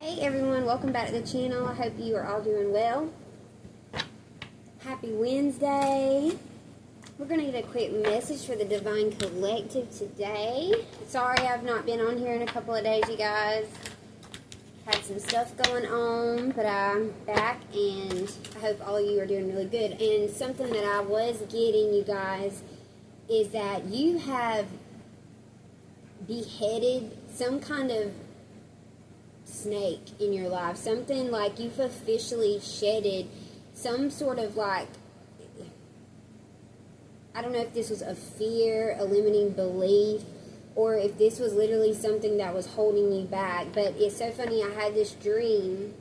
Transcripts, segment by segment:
Hey everyone, welcome back to the channel. I hope you are all doing well. Happy Wednesday. We're going to get a quick message for the Divine Collective today. Sorry I've not been on here in a couple of days, you guys. Had some stuff going on, but I'm back and I hope all of you are doing really good. And something that I was getting, you guys, is that you have beheaded some kind of snake in your life. Something like you've officially shedded some sort of like, I don't know if this was a fear, a limiting belief, or if this was literally something that was holding you back. But it's so funny, I had this dream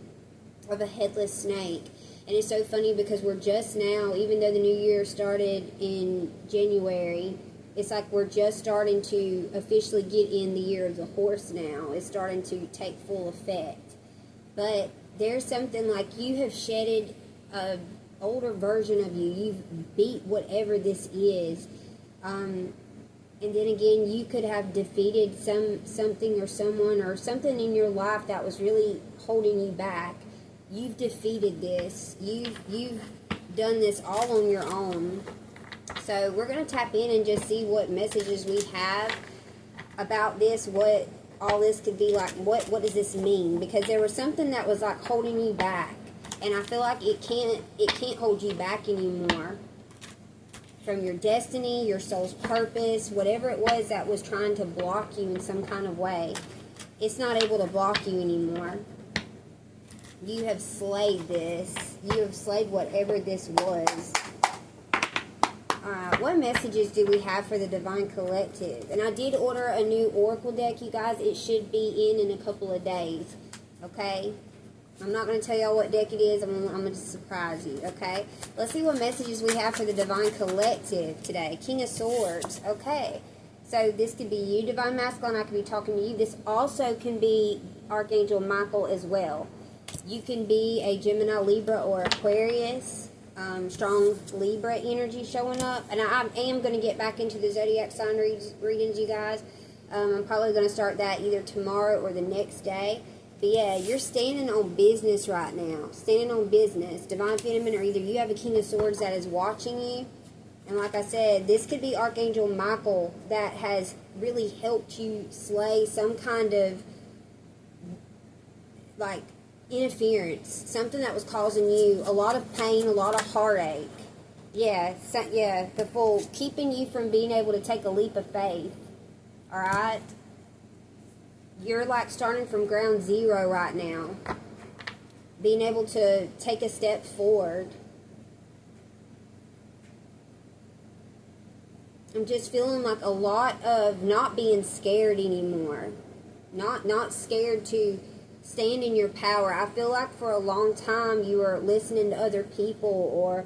of a headless snake. And it's so funny because we're just now, even though the new year started in January, it's like we're just starting to officially get in the year of the horse now. It's starting to take full effect. But there's something like you have shedded a older version of you. You've beat whatever this is. And then again, you could have defeated something or someone or something in your life that was really holding you back. You've defeated this. You've done this all on your own. So we're going to tap in and just see what messages we have about this, what all this could be like, what does this mean? Because there was something that was like holding you back, and I feel like it can't hold you back anymore from your destiny, your soul's purpose, whatever it was that was trying to block you in some kind of way. It's not able to block you anymore. You have slayed this. You have slayed whatever this was. What messages do we have for the Divine Collective? And I did order a new Oracle deck, you guys. It should be in a couple of days, okay? I'm not going to tell y'all what deck it is. I'm going to surprise you, okay? Let's see what messages we have for the Divine Collective today. King of Swords, okay. So this could be you, Divine Masculine. I could be talking to you. This also can be Archangel Michael as well. You can be a Gemini, Libra, or Aquarius. Strong Libra energy showing up. And I am going to get back into the zodiac sign readings, you guys. I'm probably going to start that either tomorrow or the next day. But yeah, you're standing on business right now. Standing on business. Divine Feminine, or either you have a King of Swords that is watching you. And like I said, this could be Archangel Michael that has really helped you slay some kind of like interference, something that was causing you a lot of pain, a lot of heartache. Yeah, the Fool, keeping you from being able to take a leap of faith. Alright? You're like starting from ground zero right now. Being able to take a step forward. I'm just feeling like a lot of not being scared anymore. Not scared to stand in your power. I feel like for a long time you were listening to other people or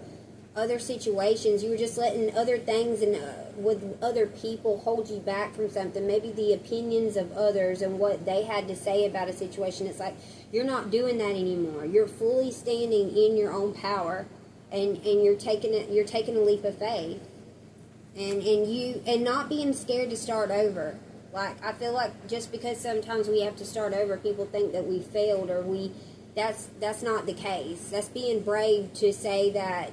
other situations. You were just letting other things and with other people hold you back from something. Maybe the opinions of others and what they had to say about a situation. It's like you're not doing that anymore. You're fully standing in your own power, and you're taking a leap of faith, and not being scared to start over. Like, I feel like just because sometimes we have to start over, people think that we failed or that's not the case. That's being brave to say that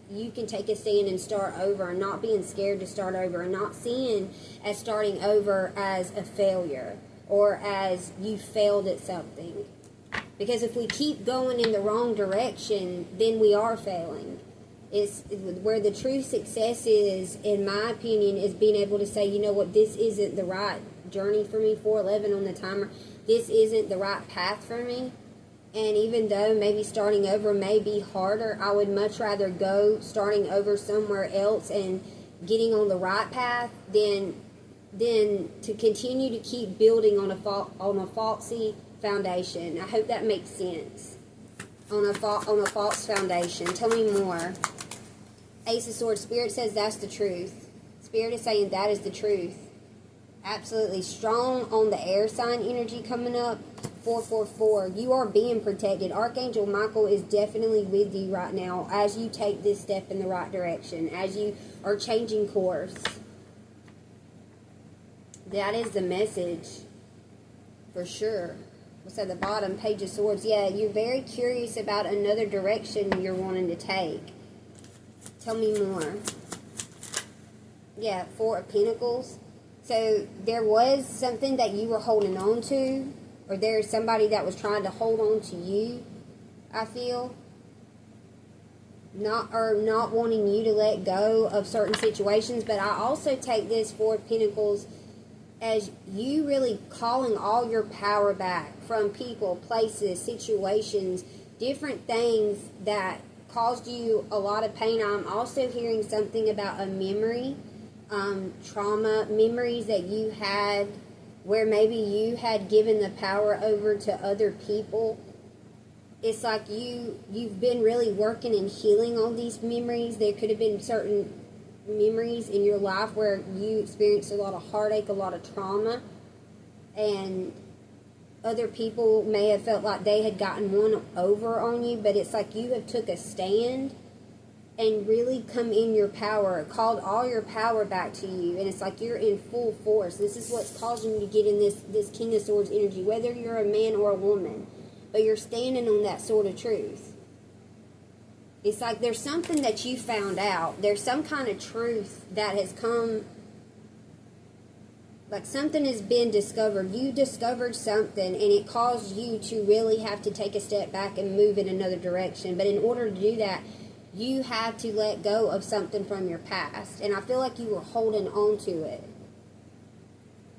you can take a stand and start over, and not being scared to start over, and not seeing as starting over as a failure or as you failed at something. Because if we keep going in the wrong direction, then we are failing. It's where the true success is, in my opinion, is being able to say, you know what, this isn't the right journey for me. 411 on the timer. This isn't the right path for me. And even though maybe starting over may be harder, I would much rather go starting over somewhere else and getting on the right path than to continue to keep building on a faulty foundation. I hope that makes sense. On a false foundation. Tell me more. Ace of Swords. Spirit says that's the truth. Spirit is saying that is the truth. Absolutely. Strong on the air sign energy coming up. 444. You are being protected. Archangel Michael is definitely with you right now as you take this step in the right direction. As you are changing course. That is the message. For sure. So the bottom, Page of Swords. Yeah, you're very curious about another direction you're wanting to take. Tell me more. Yeah, Four of Pentacles. So there was something that you were holding on to, or there's somebody that was trying to hold on to you, I feel. Not wanting you to let go of certain situations, but I also take this Four of Pentacles as you really calling all your power back from people, places, situations, different things that caused you a lot of pain. I'm also hearing something about a memory, trauma, memories that you had where maybe you had given the power over to other people. It's like you've been really working and healing on these memories. There could have been certain memories in your life where you experienced a lot of heartache, a lot of trauma, and other people may have felt like they had gotten one over on you, but it's like you have took a stand and really come in your power, called all your power back to you, and it's like you're in full force. This is what's causing you to get in this King of Swords energy, whether you're a man or a woman, but you're standing on that sword of truth. It's like there's something that you found out. There's some kind of truth that has come, like something has been discovered. You discovered something and it caused you to really have to take a step back and move in another direction. But in order to do that, you had to let go of something from your past. And I feel like you were holding on to it.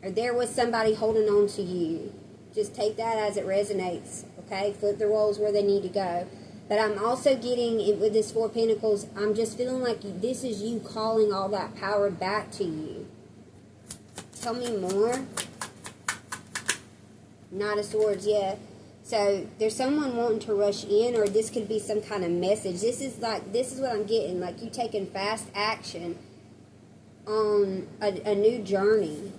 Or there was somebody holding on to you. Just take that as it resonates, okay? Flip the roles where they need to go. But I'm also getting, with this Four of Pentacles, I'm just feeling like this is you calling all that power back to you. Tell me more. Knight of Swords, yeah. So there's someone wanting to rush in, or this could be some kind of message. This is what I'm getting, like you taking fast action on a new journey.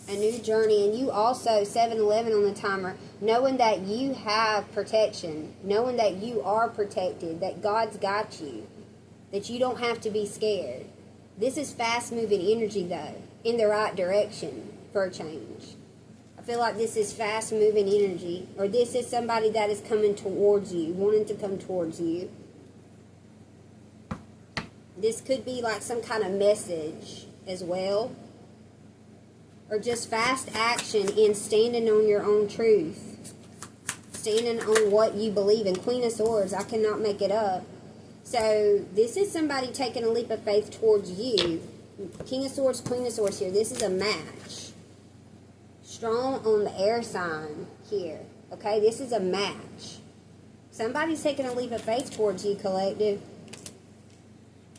A new journey, and you also, 7-11 on the timer, knowing that you have protection, knowing that you are protected, that God's got you, that you don't have to be scared. This is fast-moving energy, though, in the right direction for a change. I feel like this is fast-moving energy, or this is somebody that is coming towards you, wanting to come towards you. This could be like some kind of message as well. Or just fast action in standing on your own truth. Standing on what you believe in. Queen of Swords, I cannot make it up. So, this is somebody taking a leap of faith towards you. King of Swords, Queen of Swords here. This is a match. Strong on the air sign here. Okay, this is a match. Somebody's taking a leap of faith towards you, collective.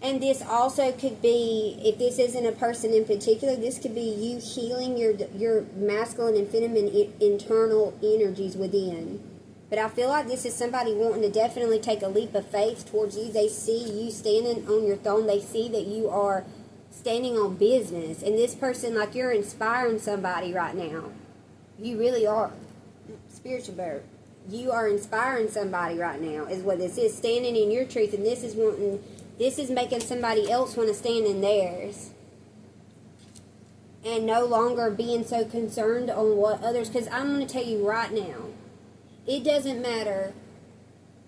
And this also could be, if this isn't a person in particular, this could be you healing your masculine and feminine internal energies within. But I feel like this is somebody wanting to definitely take a leap of faith towards you. They see you standing on your throne. They see that you are standing on business. And this person, like you're inspiring somebody right now. You really are. Spiritual bird. You are inspiring somebody right now is what this is. Standing in your truth. And this is making somebody else want to stand in theirs. And no longer being so concerned on what others... Because I'm going to tell you right now, it doesn't matter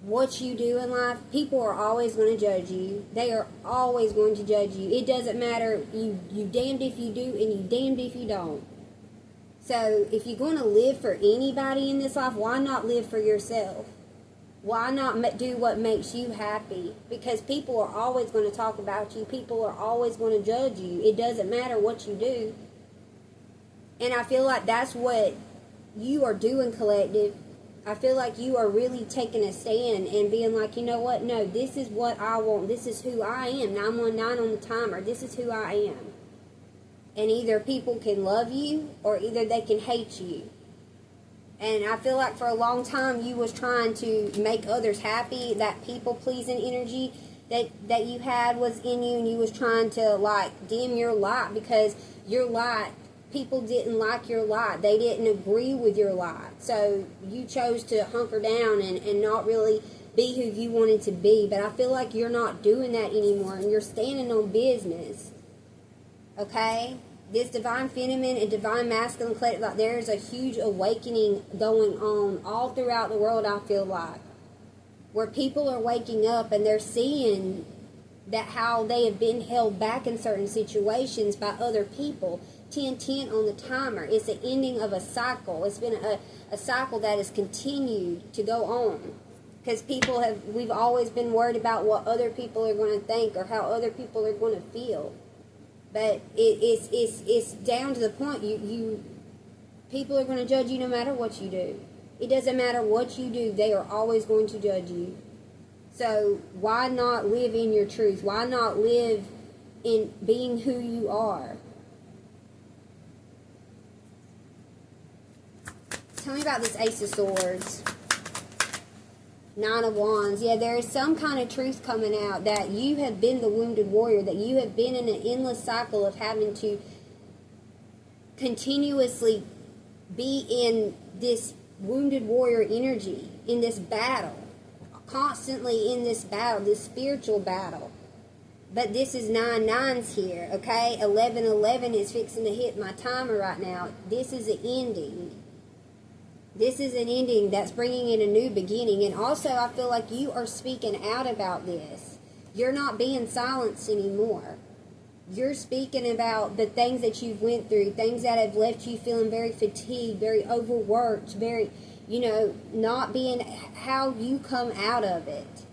what you do in life. People are always going to judge you. They are always going to judge you. It doesn't matter. You damned if you do and you damned if you don't. So if you're going to live for anybody in this life, why not live for yourself? Why not do what makes you happy? Because people are always going to talk about you. People are always going to judge you. It doesn't matter what you do. And I feel like that's what you are doing, collective. I feel like you are really taking a stand and being like, you know what? No, this is what I want. This is who I am. 919 on the timer. This is who I am. And either people can love you or either they can hate you. And I feel like for a long time you was trying to make others happy. That people-pleasing energy that you had was in you, and you was trying to, like, dim your light because your light, people didn't like your light. They didn't agree with your light. So you chose to hunker down and not really be who you wanted to be. But I feel like you're not doing that anymore, and you're standing on business. Okay? This divine feminine and divine masculine collective, like there is a huge awakening going on all throughout the world, I feel like, where people are waking up and they're seeing that how they have been held back in certain situations by other people. 10:10 on the timer. It's the ending of a cycle. It's been a cycle that has continued to go on. Because we've always been worried about what other people are going to think or how other people are going to feel. But it's down to the point people are going to judge you no matter what you do. It doesn't matter what you do, they are always going to judge you. So why not live in your truth? Why not live in being who you are? Tell me about this Ace of Swords. 9 of Wands. Yeah, there is some kind of truth coming out that you have been the wounded warrior, that you have been in an endless cycle of having to continuously be in this wounded warrior energy, in this battle, constantly in this battle, this spiritual battle. But this is 9 nines here, okay? 11 is fixing to hit my timer right now. This is an ending. This is an ending that's bringing in a new beginning. And also, I feel like you are speaking out about this. You're not being silenced anymore. You're speaking about the things that you've went through, things that have left you feeling very fatigued, very overworked, very, not being how you come out of it.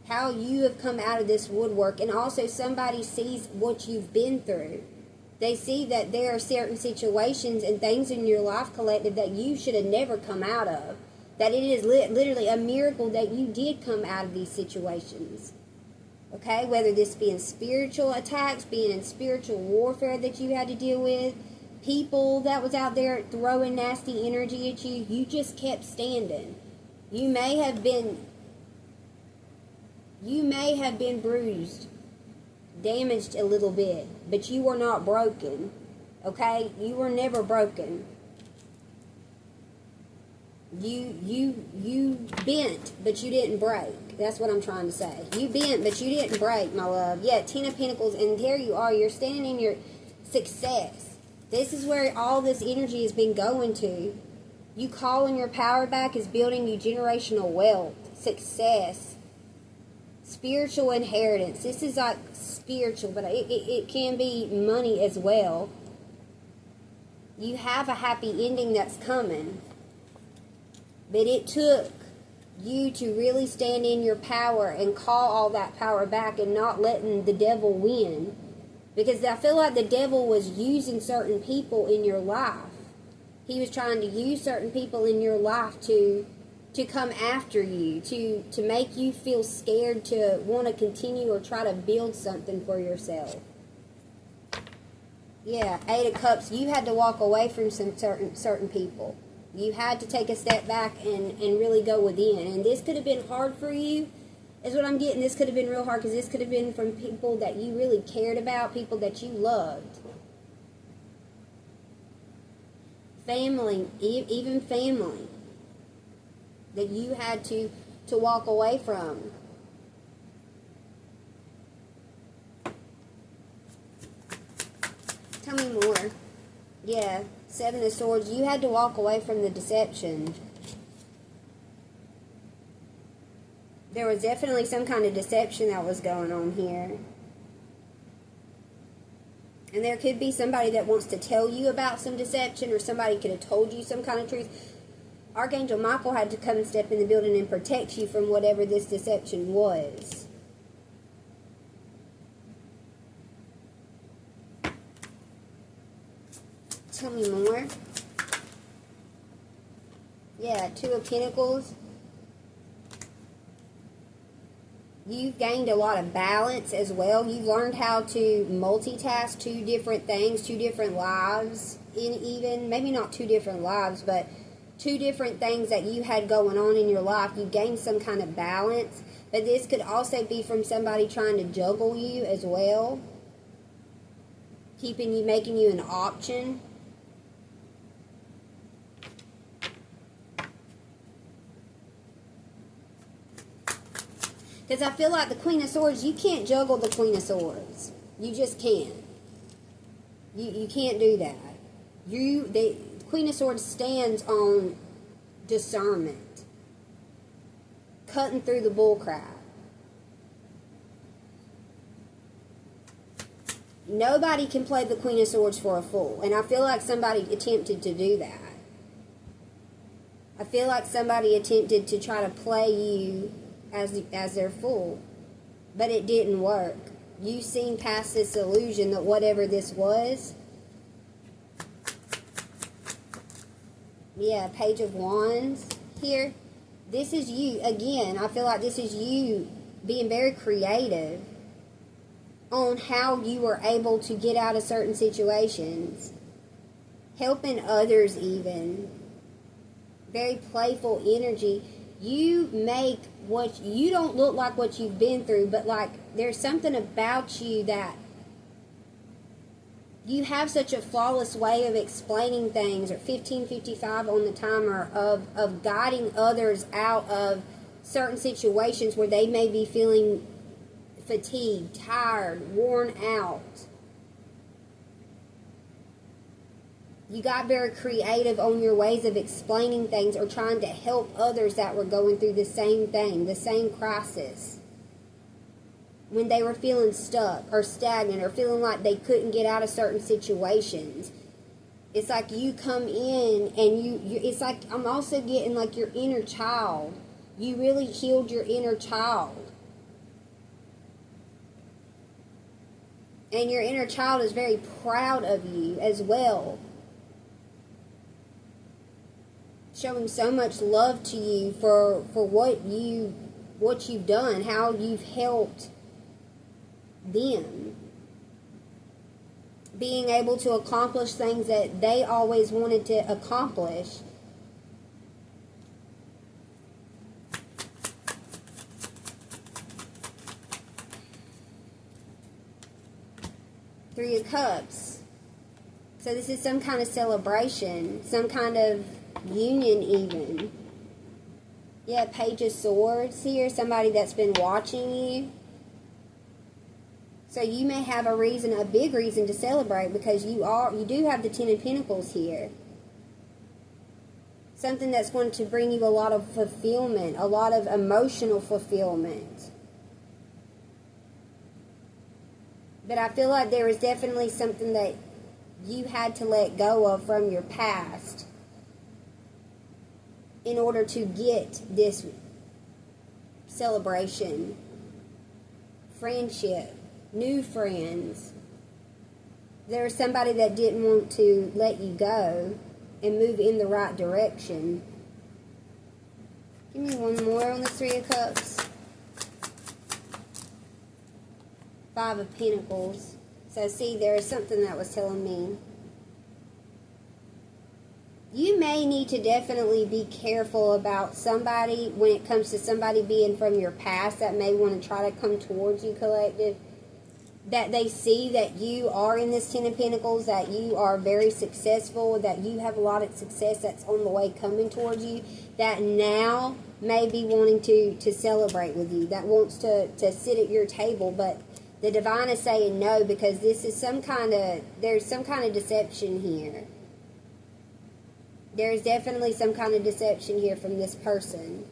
How you have come out of this woodwork. And also, somebody sees what you've been through. They see that there are certain situations and things in your life, collective, that you should have never come out of. That it is literally a miracle that you did come out of these situations. Okay? Whether this be in spiritual attacks, being in spiritual warfare that you had to deal with, people that was out there throwing nasty energy at you, you just kept standing. You may have been bruised, damaged a little bit, but you were not broken. Okay? You were never broken. You bent, but you didn't break. That's what I'm trying to say. You bent, but you didn't break, my love. Yeah, 10 of Pentacles, and there you are. You're standing in your success. This is where all this energy has been going to. You calling your power back is building you generational wealth, success, spiritual inheritance. This is like spiritual, but it can be money as well. You have a happy ending that's coming. But it took you to really stand in your power and call all that power back and not letting the devil win. Because I feel like the devil was using certain people in your life. He was trying to use certain people in your life to come after you, to make you feel scared to want to continue or try to build something for yourself. Yeah, 8 of Cups, you had to walk away from some certain people. You had to take a step back and really go within. And this could have been hard for you, is what I'm getting. This could have been real hard because this could have been from people that you really cared about, people that you loved. Family, even family, that you had to walk away from. Tell me more. Yeah, 7 of Swords, you had to walk away from the deception. There was definitely some kind of deception that was going on here. And there could be somebody that wants to tell you about some deception, or somebody could have told you some kind of truth. Archangel Michael had to come and step in the building and protect you from whatever this deception was. Tell me more. Yeah, 2 of Pentacles. You've gained a lot of balance as well. You've learned how to multitask 2 different things, 2 different lives, maybe not 2 different lives, but 2 different things that you had going on in your life. You gained some kind of balance, but this could also be from somebody trying to juggle you as well, making you an option. Because I feel like the Queen of Swords, you can't juggle the Queen of Swords. You just can't. You can't do that. Queen of Swords stands on discernment, cutting through the bullcrap. Nobody can play the Queen of Swords for a fool, and I feel like somebody attempted to do that. I feel like somebody attempted to try to play you as their fool, but it didn't work. You've seen past this illusion that whatever this was. Yeah, Page of Wands here. This is you, again, I feel like this is you being very creative on how you were able to get out of certain situations. Helping others even. Very playful energy. You make you don't look like what you've been through, but like there's something about you that you have such a flawless way of explaining things, or 1555 on the timer, of guiding others out of certain situations where they may be feeling fatigued, tired, worn out. You got very creative on your ways of explaining things or trying to help others that were going through the same thing, the same crisis. When they were feeling stuck or stagnant or feeling like they couldn't get out of certain situations. It's like you come in and you it's like I'm also getting like your inner child. You really healed your inner child. And your inner child is very proud of you as well. Showing so much love to you for what you've done, how you've helped them. Being able to accomplish things that they always wanted to accomplish. Three of Cups. So this is some kind of celebration, some kind of union even. Yeah, Page of Swords here, somebody that's been watching you. So you may have a big reason to celebrate, because you do have the Ten of Pentacles here. Something that's going to bring you a lot of fulfillment, a lot of emotional fulfillment. But I feel like there is definitely something that you had to let go of from your past in order to get this celebration, friendship, new friends. There's somebody that didn't want to let you go and move in the right direction. Give me one more on the Three of Cups. Five of Pentacles. So see, there is something that was telling me. You may need to definitely be careful about somebody when it comes to somebody being from your past that may want to try to come towards you, collective. That they see that you are in this Ten of Pentacles, that you are very successful, that you have a lot of success that's on the way coming towards you, that now may be wanting to celebrate with you, that wants to sit at your table, but the divine is saying no, because this is there's some kind of deception here. There's definitely some kind of deception here from this person.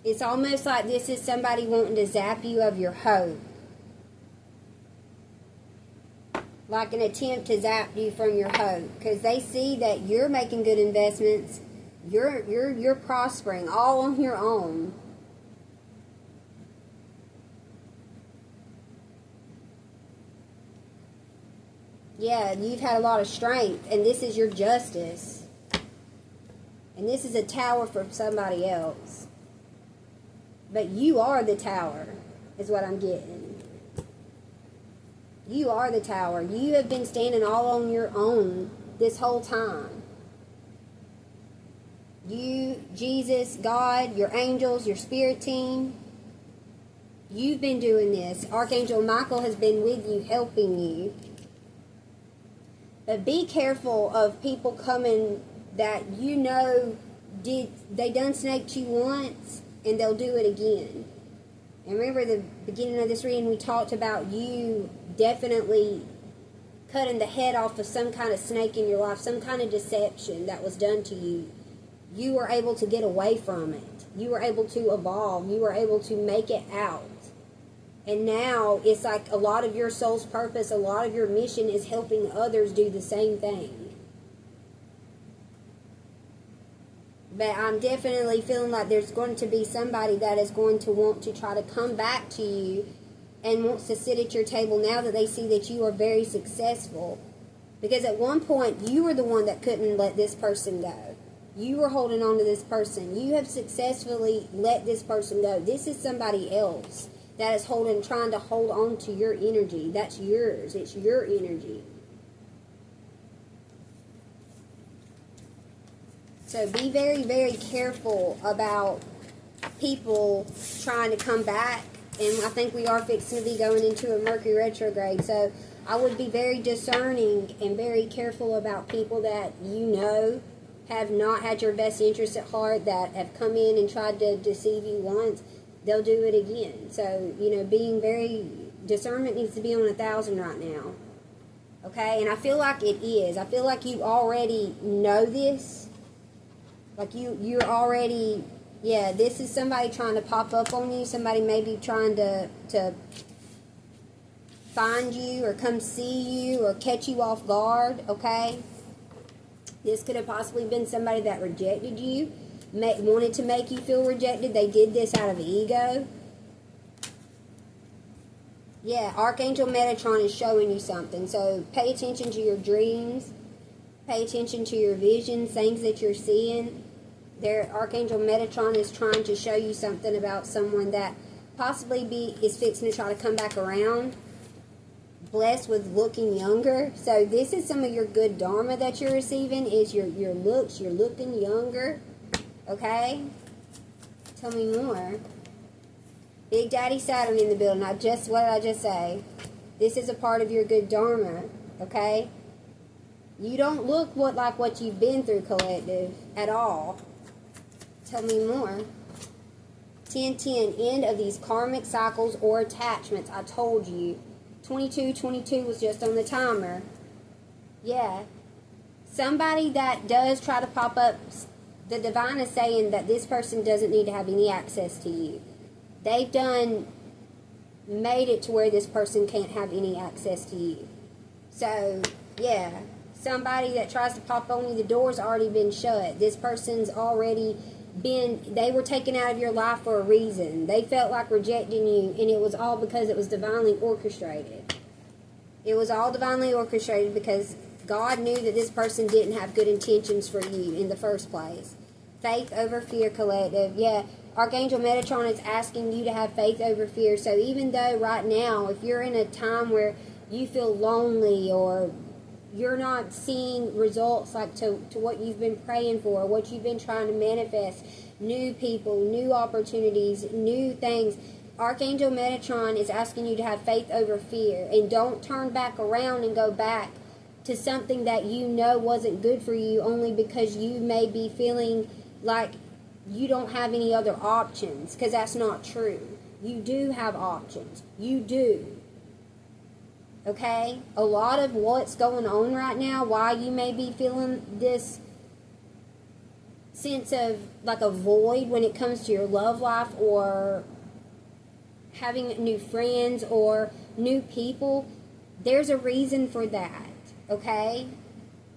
It's almost like this is somebody wanting to zap you of your hope. Like an attempt to zap you from your hope. Because they see that you're making good investments. You're prospering all on your own. Yeah, you've had a lot of strength, and this is your justice. And this is a tower for somebody else. But you are the tower, is what I'm getting. You are the tower. You have been standing all on your own this whole time. You, Jesus, God, your angels, your spirit team, you've been doing this. Archangel Michael has been with you, helping you. But be careful of people coming that you know they done snaked you once and they'll do it again. And remember the beginning of this reading we talked about you definitely cutting the head off of some kind of snake in your life, some kind of deception that was done to you. You were able to get away from it. You were able to evolve. You were able to make it out. And now it's like a lot of your soul's purpose, a lot of your mission is helping others do the same thing. But I'm definitely feeling like there's going to be somebody that is going to want to try to come back to you and wants to sit at your table now that they see that you are very successful. Because at one point, you were the one that couldn't let this person go. You were holding on to this person. You have successfully let this person go. This is somebody else that is trying to hold on to your energy. That's yours. It's your energy. So be very, very careful about people trying to come back. And I think we are fixing to be going into a Mercury retrograde. So I would be very discerning and very careful about people that you know have not had your best interest at heart, that have come in and tried to deceive you once. They'll do it again. So, being very... discernment needs to be on 1,000 right now. Okay? And I feel like it is. I feel like you already know this. Like you're already... Yeah, this is somebody trying to pop up on you. Somebody maybe trying to find you or come see you or catch you off guard, okay? This could have possibly been somebody that rejected you, wanted to make you feel rejected. They did this out of ego. Yeah, Archangel Metatron is showing you something. So pay attention to your dreams. Pay attention to your visions, things that you're seeing. Archangel Metatron is trying to show you something about someone that possibly is fixing to try to come back around. Blessed with looking younger. So this is some of your good dharma that you're receiving, is your looks. You're looking younger. Okay? Tell me more. Big Daddy Saturn in the building. What did I just say? This is a part of your good dharma. Okay? You don't look like what you've been through, collective, at all. Tell me more. 10-10, end of these karmic cycles or attachments. I told you. 22 was just on the timer. Yeah. Somebody that does try to pop up, the divine is saying that this person doesn't need to have any access to you. They've made it to where this person can't have any access to you. So, yeah. Somebody that tries to pop on you, the door's already been shut. This person's already they were taken out of your life for a reason. They felt like rejecting you, and it was all because it was divinely orchestrated. It was all divinely orchestrated because God knew that this person didn't have good intentions for you in the first place. Faith over fear, collective. Yeah, Archangel Metatron is asking you to have faith over fear. So even though right now, if you're in a time where you feel lonely or you're not seeing results like to what you've been praying for, what you've been trying to manifest, new people, new opportunities, new things, Archangel Metatron is asking you to have faith over fear. And don't turn back around and go back to something that you know wasn't good for you only because you may be feeling like you don't have any other options, because that's not true. You do have options. You do. Okay? A lot of what's going on right now, why you may be feeling this sense of like a void when it comes to your love life or having new friends or new people, there's a reason for that. Okay?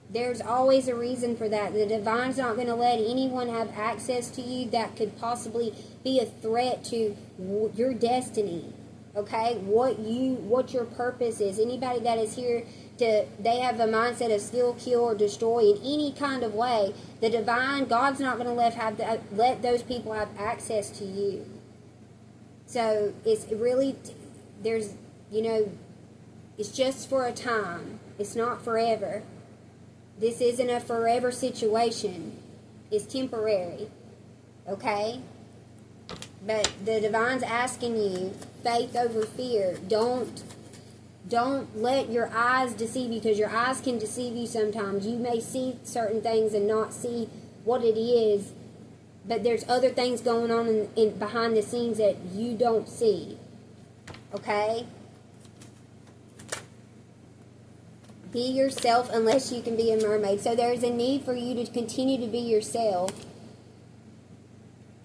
There's always a reason for that. The divine's not going to let anyone have access to you that could possibly be a threat to your destiny. Okay, what your purpose is. Anybody that is here they have a mindset of steal, kill, or destroy in any kind of way. The divine, God's not going to let those people have access to you. So it's really, it's just for a time. It's not forever. This isn't a forever situation. It's temporary. Okay? But the divine's asking you, faith over fear. Don't let your eyes deceive you, because your eyes can deceive you sometimes. You may see certain things and not see what it is, but there's other things going on in behind the scenes that you don't see. Okay? Be yourself unless you can be a mermaid. So there's a need for you to continue to be yourself.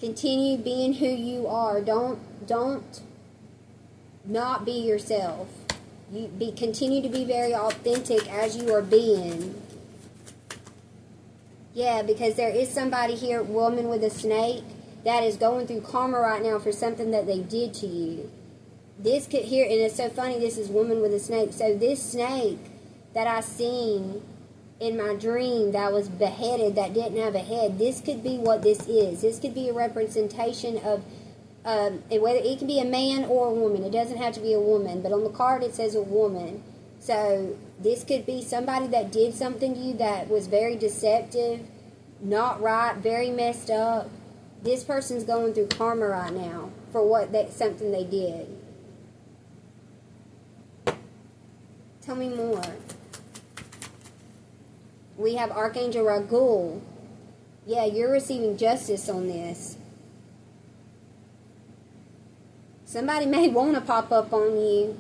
Continue being who you are. Don't not be yourself. Continue to be very authentic as you are being. Yeah, because there is somebody here, woman with a snake, that is going through karma right now for something that they did to you. This could here, and it's so funny, this is woman with a snake. So this snake that I seen in my dream that was beheaded, that didn't have a head, this could be what this is. This could be a representation of, whether it can be a man or a woman. It doesn't have to be a woman, but on the card it says a woman. So this could be somebody that did something to you that was very deceptive, not right, very messed up. This person's going through karma right now for something they did. Tell me more. We have Archangel Raguel. Yeah, you're receiving justice on this. Somebody may want to pop up on you,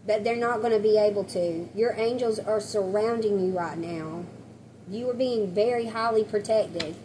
but they're not going to be able to. Your angels are surrounding you right now. You are being very highly protected.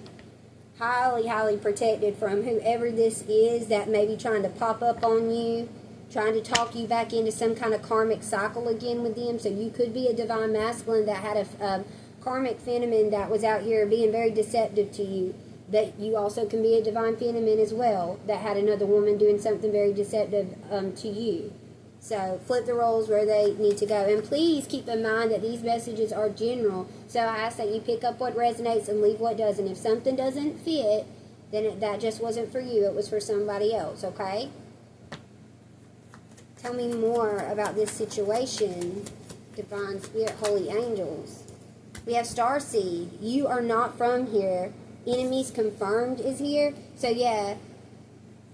Highly, highly protected from whoever this is that may be trying to pop up on you, trying to talk you back into some kind of karmic cycle again with them. So you could be a divine masculine that had a karmic feminine that was out here being very deceptive to you. That you also can be a divine feminine as well that had another woman doing something very deceptive to you. So flip the roles where they need to go. And please keep in mind that these messages are general. So I ask that you pick up what resonates and leave what doesn't. If something doesn't fit, then that just wasn't for you. It was for somebody else, okay? Tell me more about this situation, Divine Spirit, Holy Angels. We have Starseed. You are not from here. Enemies confirmed is here. So yeah,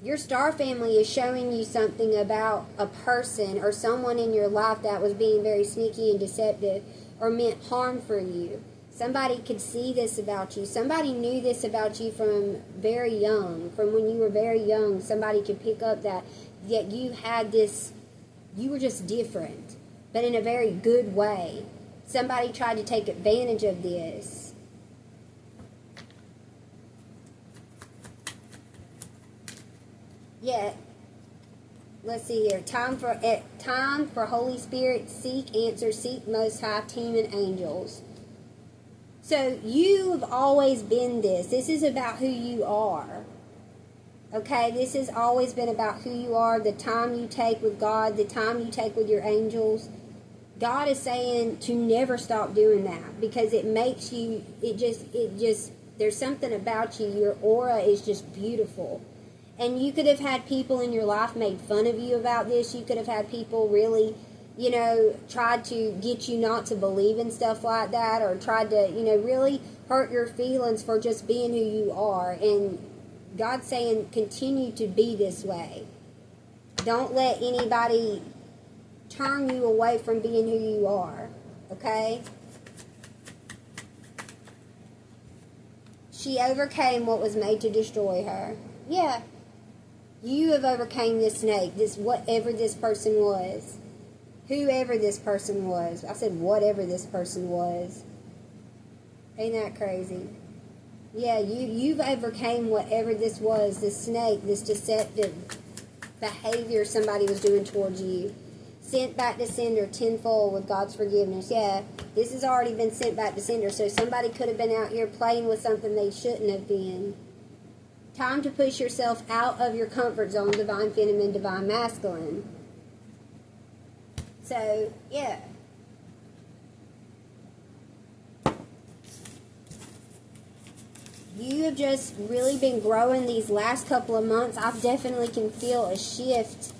your star family is showing you something about a person or someone in your life that was being very sneaky and deceptive or meant harm for you. Somebody could see this about you. Somebody knew this about you from very young. From when you were very young, somebody could pick up that you had this, you were just different, but in a very good way. Somebody tried to take advantage of this. Yeah, let's see here. Time for Holy Spirit. Seek answer. Seek Most High Team and angels. So you've always been this. This is about who you are. Okay, this has always been about who you are. The time you take with God. The time you take with your angels. God is saying to never stop doing that because it makes you. It just. There's something about you. Your aura is just beautiful. And you could have had people in your life made fun of you about this. You could have had people really, tried to get you not to believe in stuff like that or tried to, really hurt your feelings for just being who you are. And God's saying continue to be this way. Don't let anybody turn you away from being who you are. Okay? She overcame what was made to destroy her. Yeah. You have overcame this snake, whatever this person was. Whoever this person was. I said whatever this person was. Ain't that crazy? Yeah, you've overcame whatever this was, this snake, this deceptive behavior somebody was doing towards you. Sent back to sender tenfold with God's forgiveness. Yeah, this has already been sent back to sender, so somebody could have been out here playing with something they shouldn't have been. Time to push yourself out of your comfort zone, Divine Feminine, Divine Masculine. So, yeah. You have just really been growing these last couple of months. I definitely can feel a shift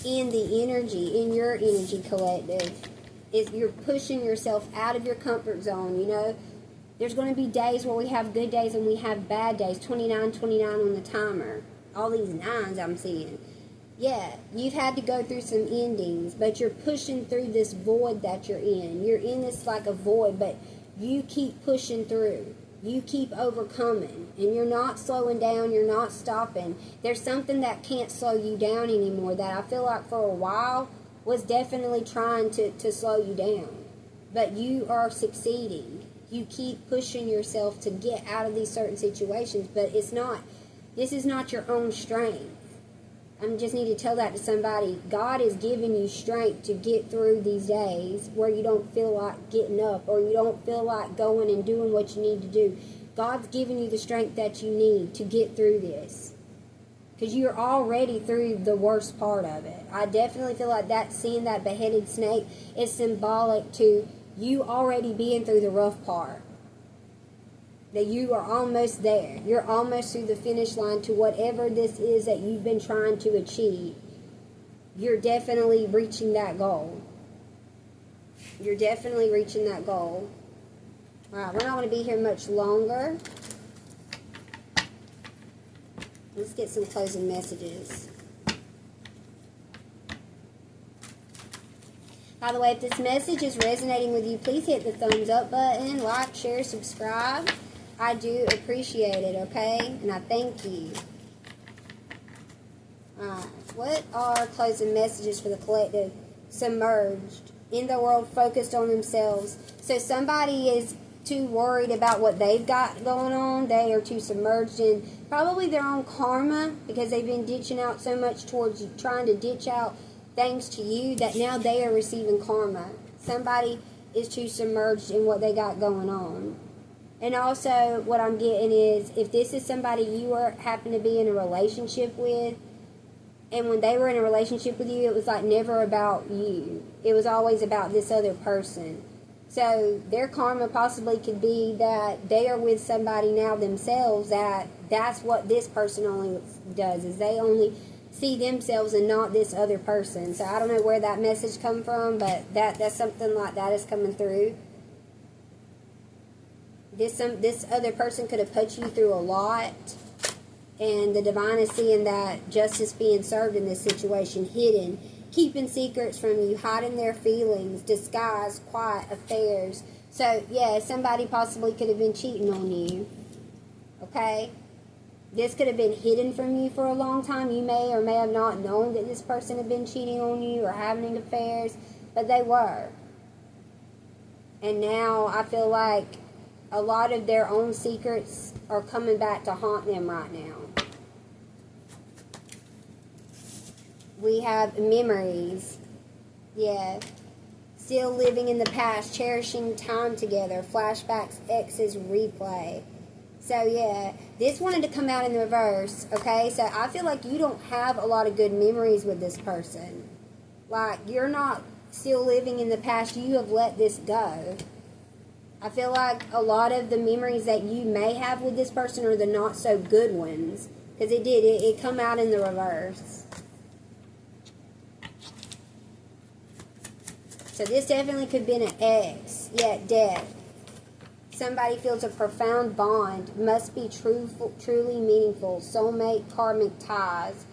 in the energy, in your energy collective. You're pushing yourself out of your comfort zone, There's going to be days where we have good days and we have bad days. 29, 29 on the timer. All these nines I'm seeing. Yeah, you've had to go through some endings, but you're pushing through this void that you're in. You're in this like a void, but you keep pushing through. You keep overcoming. And you're not slowing down. You're not stopping. There's something that can't slow you down anymore that I feel like for a while was definitely trying to slow you down. but you are succeeding. You keep pushing yourself to get out of these certain situations, but this is not your own strength. I just need to tell that to somebody. God is giving you strength to get through these days where you don't feel like getting up or you don't feel like going and doing what you need to do. God's giving you the strength that you need to get through this, because you're already through the worst part of it. I definitely feel like that, seeing that beheaded snake is symbolic to you already being through the rough part. That you are almost there. You're almost through the finish line to whatever this is that you've been trying to achieve. You're definitely reaching that goal. You're definitely reaching that goal. Alright, we're not going to be here much longer. Let's get some closing messages. By the way, if this message is resonating with you, please hit the thumbs up button, like, share, subscribe. I do appreciate it, okay? And I thank you. Alright, what are closing messages for the collective? Submerged, in the world, focused on themselves. So somebody is too worried about what they've got going on. They are too submerged in probably their own karma, because they've been ditching out so much towards you, trying to ditch out things to you, that now they are receiving karma. Somebody is too submerged in what they got going on. And also, what I'm getting is, if this is somebody you happen to be in a relationship with, and when they were in a relationship with you, it was like never about you. It was always about this other person. So their karma possibly could be that they are with somebody now themselves, that's what this person only does, is they only see themselves and not this other person. So I don't know where that message come from, but that's something like that is coming through. This other person could have put you through a lot, and the divine is seeing that justice being served in this situation, hidden, keeping secrets from you, hiding their feelings, disguised, quiet affairs. So yeah, somebody possibly could have been cheating on you. Okay? This could have been hidden from you for a long time. You may or may have not known that this person had been cheating on you or having affairs, but they were. And now I feel like a lot of their own secrets are coming back to haunt them right now. We have memories. Yeah. Still living in the past, cherishing time together, flashbacks, exes, replay. So yeah, this wanted to come out in the reverse, okay? So I feel like you don't have a lot of good memories with this person. Like, you're not still living in the past. You have let this go. I feel like a lot of the memories that you may have with this person are the not so good ones. Because it come out in the reverse. So this definitely could have been an ex. Yeah, death. Somebody feels a profound bond. Must be truly meaningful. Soulmate, karmic ties.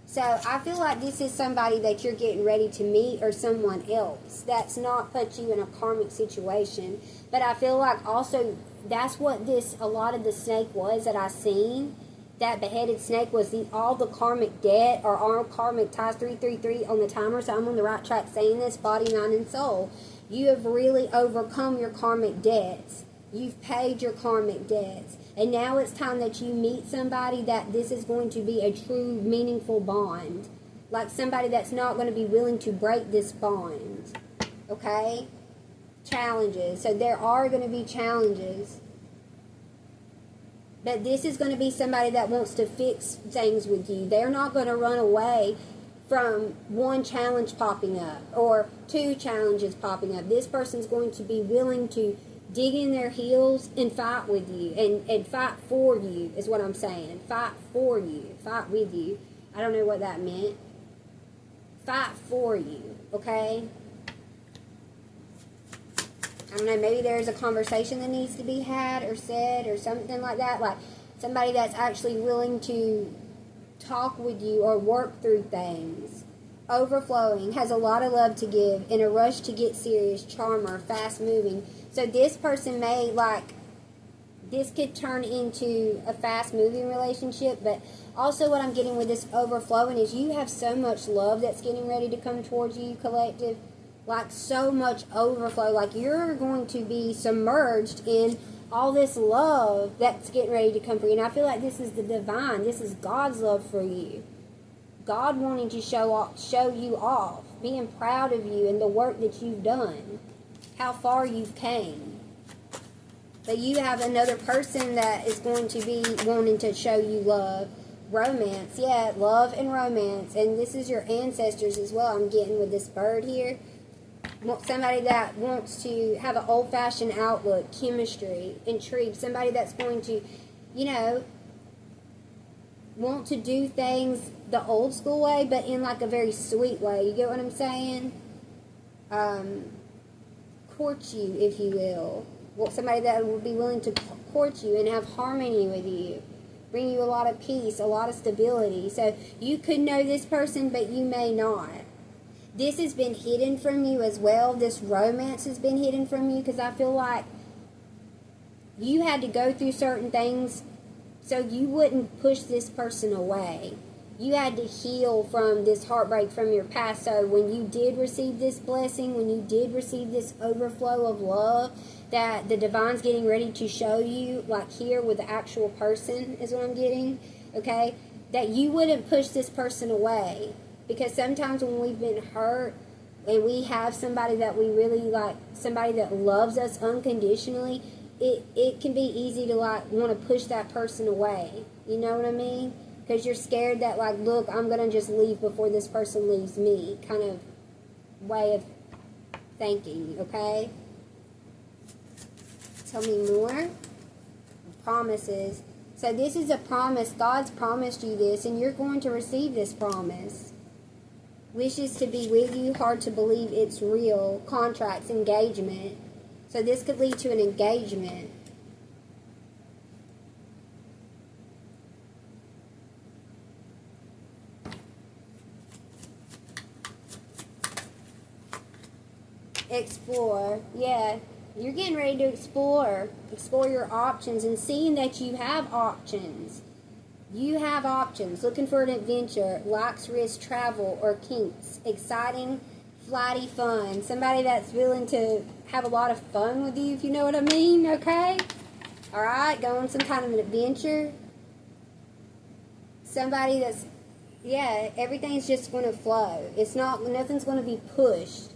So I feel like this is somebody that you're getting ready to meet, or someone else that's not put you in a karmic situation. But I feel like also that's what a lot of the snake was that I seen. That beheaded snake was all the karmic debt or all karmic ties, 333 on the timer. So I'm on the right track saying this, body, mind, and soul. You have really overcome your karmic debts. You've paid your karmic debts. And now it's time that you meet somebody that this is going to be a true, meaningful bond. Like somebody that's not going to be willing to break this bond. Okay? Challenges. So there are going to be challenges. But this is going to be somebody that wants to fix things with you. They're not going to run away from one challenge popping up or two challenges popping up. This person's going to be willing to dig in their heels and fight with you, and fight for you is what I'm saying. Fight for you. Fight with you. I don't know what that meant. Fight for you, okay? I don't know, maybe there's a conversation that needs to be had or said or something like that. Like somebody that's actually willing to talk with you or work through things. Overflowing, has a lot of love to give, in a rush to get serious, charmer, fast moving. So this person may, this could turn into a fast moving relationship, but also what I'm getting with this overflowing is you have so much love that's getting ready to come towards you, collective. like so much overflow. Like you're going to be submerged in all this love that's getting ready to come for you. And I feel like this is the divine. This is God's love for you. God wanting to show you off, being proud of you and the work that you've done, how far you've came. But you have another person that is going to be wanting to show you love. Romance, yeah, love and romance. And this is your ancestors as well. I'm getting with this bird here. Somebody that wants to have an old-fashioned outlook, chemistry, intrigue. Somebody that's going to, you know, want to do things the old school way, but in like a very sweet way. You get what I'm saying? Court you, if you will. Well, somebody that would be willing to court you and have harmony with you. Bring you a lot of peace, a lot of stability. So you could know this person, but you may not. This has been hidden from you as well. This romance has been hidden from you because I feel like you had to go through certain things so you wouldn't push this person away. You had to heal from this heartbreak from your past. So when you did receive this blessing, when you did receive this overflow of love that the divine's getting ready to show you, like here with the actual person is what I'm getting, okay, that you wouldn't push this person away. Because sometimes when we've been hurt and we have somebody that we really like, somebody that loves us unconditionally, it can be easy to like want to push that person away. You know what I mean? Because you're scared that like, look, I'm going to just leave before this person leaves me kind of way of thinking, okay? Tell me more. Promises. So this is a promise. God's promised you this, and you're going to receive this promise. Wishes to be with you, hard to believe it's real. Contracts, engagement. So this could lead to an engagement. Explore. Yeah, you're getting ready to explore. Explore your options and seeing that you have options. You have options. Looking for an adventure, likes risk, travel, or kinks. Exciting, flighty fun. Somebody that's willing to have a lot of fun with you, if you know what I mean, okay? Alright, go on some kind of an adventure. Somebody that's, yeah, everything's just going to flow. It's not, nothing's going to be pushed.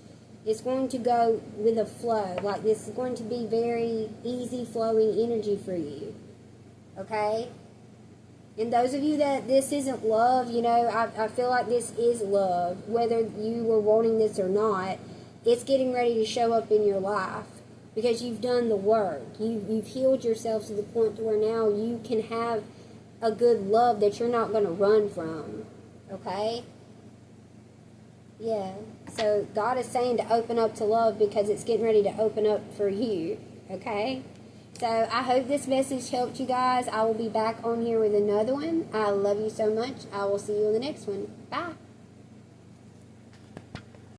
It's going to go with a flow. Like this is going to be very easy flowing energy for you. Okay? And those of you that this isn't love, you know, I feel like this is love. Whether you were wanting this or not, it's getting ready to show up in your life. Because you've done the work. You've healed yourself to the point to where now you can have a good love that you're not going to run from. Okay? Yeah. So God is saying to open up to love because it's getting ready to open up for you. Okay? So I hope this message helped you guys. I will be back on here with another one. I love you so much. I will see you in the next one. Bye.